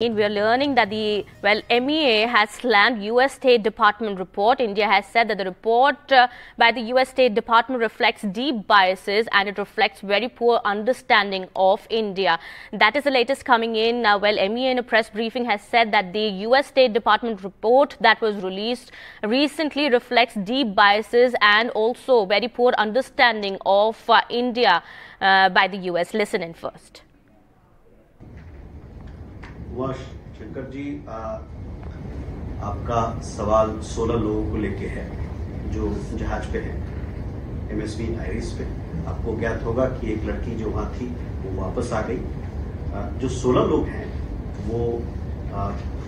We are learning that the MEA has slammed U.S. State Department report. India has said that the report by the U.S. State Department reflects deep biases and it reflects very poor understanding of India. That is the latest coming in. MEA in a press briefing has said that the U.S. State Department report that was released recently reflects deep biases and also very poor understanding of India by the U.S. Listen in first. Shankar ji, आपका सवाल 16 लोगों को लेके है जो जहाज पे है, MSV आयरिस पे। आपको ज्ञात होगा कि एक लड़की जो वहाँ थी वो वापस आ गई। जो 16 लोग हैं वो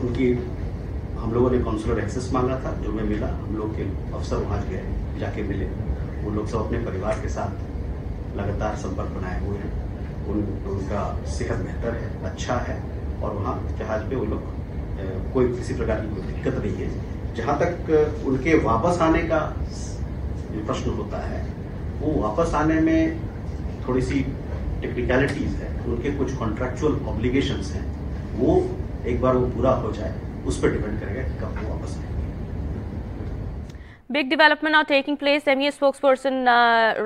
उनकी हम लोगों ने काउंसलर एक्सेस मांगा था, जो मैं मिला। हम लोग के अफसर वहाँ गए, जाके मिले। वो लोग सब अपने परिवार के साथ लगातार संपर्क बनाए हुए हैं। उनका सेहत बेहतर है, अच्छा है और वहाँ जहाज पे वो लोग कोई किसी प्रकार की कोई दिक्कत नहीं है। जहाँ तक उनके वापस आने का जो प्रश्न होता है, वो वापस आने में थोड़ी सी टेक्निकलिटीज है। उनके कुछ कॉन्ट्रैक्चुअल ऑब्लिगेशंस हैं, वो एक बार वो पूरा हो जाए, उस पर डिपेंड करेगा कि कब वो वापस आए। Big development now taking place. MEA spokesperson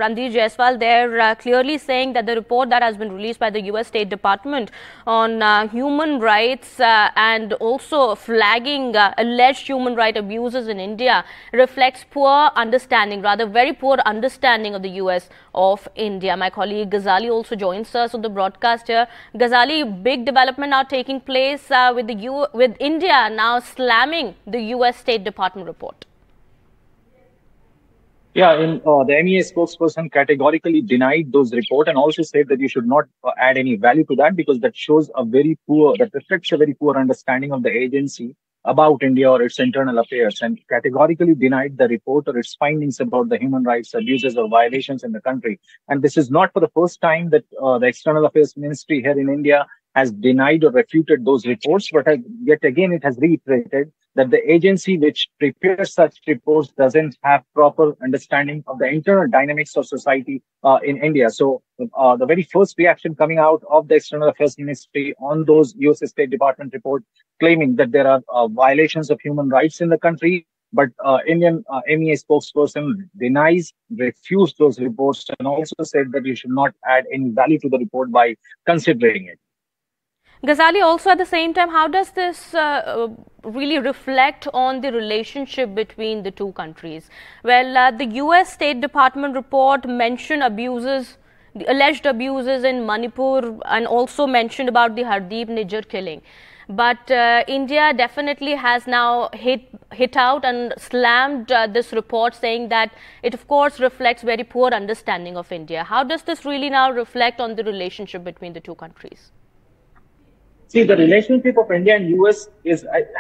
Randeer Jaiswal there clearly saying that the report that has been released by the U.S. State Department on human rights and also flagging alleged human rights abuses in India reflects poor understanding, rather very poor understanding of the U.S. of India. My colleague Ghazali also joins us on the broadcast here. Ghazali, big development now taking place with India now slamming the U.S. State Department report. Yeah, the MEA spokesperson categorically denied those reports and also said that you should not add any value to that because that reflects a very poor understanding of the agency about India or its internal affairs, and categorically denied the report or its findings about the human rights abuses or violations in the country. And this is not for the first time that the External Affairs Ministry here in India has denied or refuted those reports, but yet again it has reiterated that the agency which prepares such reports doesn't have proper understanding of the internal dynamics of society in India. So the very first reaction coming out of the External Affairs Ministry on those US State Department reports claiming that there are violations of human rights in the country, but Indian MEA spokesperson refused those reports and also said that you should not add any value to the report by considering it. Ghazali, also at the same time, how does this really reflect on the relationship between the two countries? Well, the U.S. State Department report mentioned abuses, the alleged abuses in Manipur, and also mentioned about the Hardeep Nijjar killing. But India definitely has now hit out and slammed this report, saying that it of course reflects very poor understanding of India. How does this really now reflect on the relationship between the two countries? See, the relationship of India and US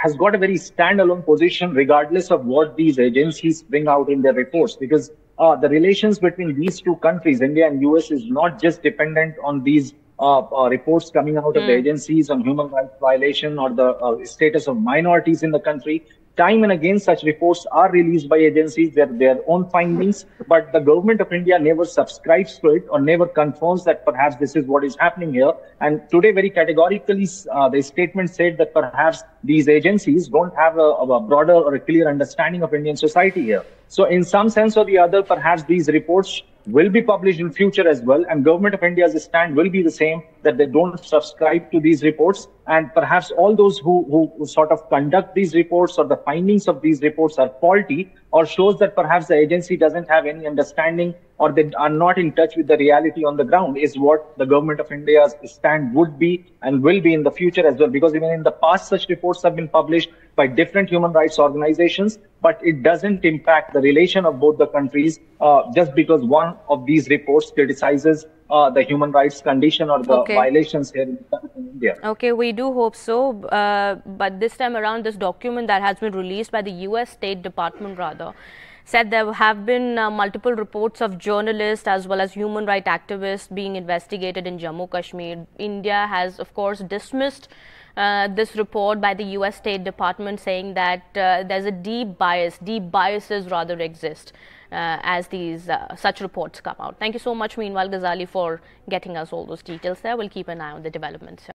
has got a very standalone position regardless of what these agencies bring out in their reports, because the relations between these two countries, India and US, is not just dependent on these reports coming out of the agencies on human rights violation or the status of minorities in the country. Time and again, such reports are released by agencies, their own findings, but the government of India never subscribes to it or never confirms that perhaps this is what is happening here. And today, very categorically, the statement said that perhaps these agencies don't have a broader or a clear understanding of Indian society here. So in some sense or the other, perhaps these reports will be published in future as well, and government of India's stand will be the same, that they don't subscribe to these reports, and perhaps all those who sort of conduct these reports or the findings of these reports are faulty or shows that perhaps the agency doesn't have any understanding or they are not in touch with the reality on the ground, is what the government of India's stand would be and will be in the future as well. Because even in the past, such reports have been published by different human rights organizations, but it doesn't impact the relation of both the countries just because one of these reports criticizes the human rights condition or the violations here in India. Okay, we do hope so. But this time around, this document that has been released by the U.S. State Department said there have been multiple reports of journalists as well as human rights activists being investigated in Jammu Kashmir. India has, of course, dismissed this report by the U.S. State Department, saying that there's a deep biases rather exist as these such reports come out. Thank you so much, meanwhile, Ghazali, for getting us all those details there. We'll keep an eye on the developments.